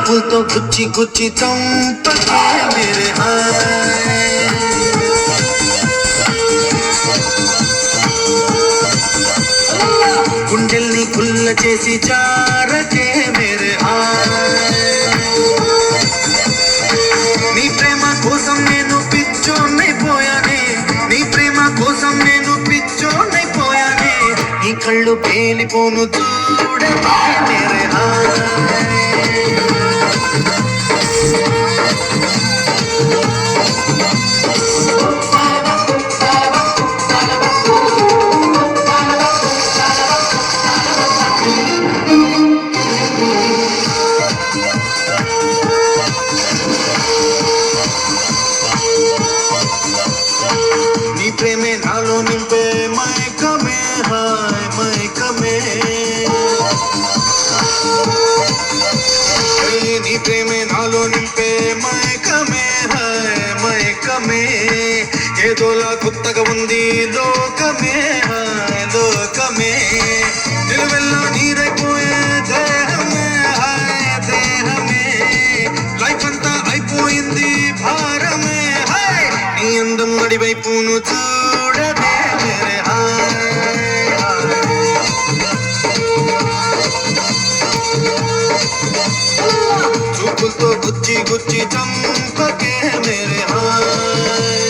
చూపులతో గుచ్చి గుచ్చి చంపకే మేరే హాయ్ గుండెల్ని కుల్ల చేసి జారకే మేరే హాయ్ నీ ప్రేమ కోసం నేను పిచ్చోనైపోయానే నీ ప్రేమ కోసం నేను పిచ్చోనైపోయానే నీ కళ్ళు పేలిపోను చూడకే మేరే హాయ్ ప్రేమే నాలో నింపే మైకమే హాయ్ మైకమే నీ ప్రేమే నాలో నింపే మైకమే హాయ్ మైకమే ఏదోలా కొత్తగా ఉంది లోకమే హాయ్ లోకమే నిలువెల్లా నీరైపోయే దేహమే హాయ్ దేహమే లైఫ్ అంతా అయిపోయింది భారమే హాయ్ నీ అందం నడివైపును చూడదే మేరే హాయ్ చూపులతో గుచ్చి గుచ్చి చంపకే మేరే హాయ్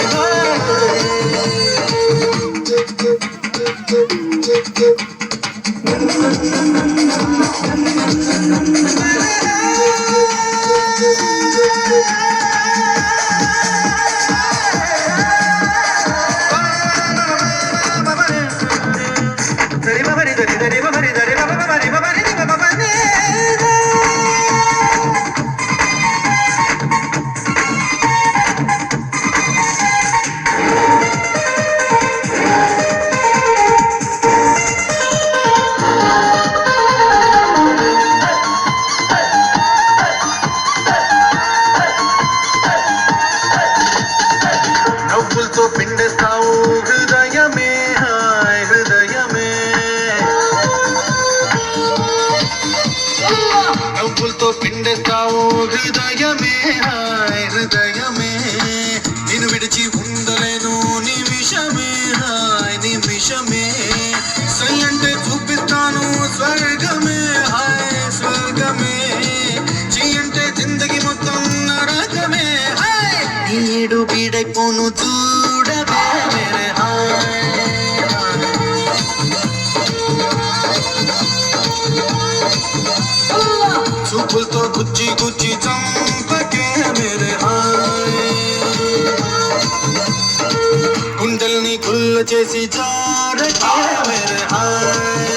నవ్వులతో పిండేస్తావు హృదయమే హాయ్ హృదయమే నవ్వులతో పిండేస్తావు హృదయమే హాయ్ హృదయమే నేను విడిచి ఉండలేను నిమిషమే హాయ్ నిమిషమే సై అంటే చూపిస్తాను స్వర్గమే హాయ్ స్వర్గమే చెయ్యంటే జిందగీ మొత్తం నరకమే హాయ్ ఈడు బీడైపోను చూడవే మేరే హాయ్ చూపులతో గుచ్చి గుచ్చి చంపకే మేరే హాయ్ గుండెల్ని గుల్ల చేసి జారకే మేరే హాయ్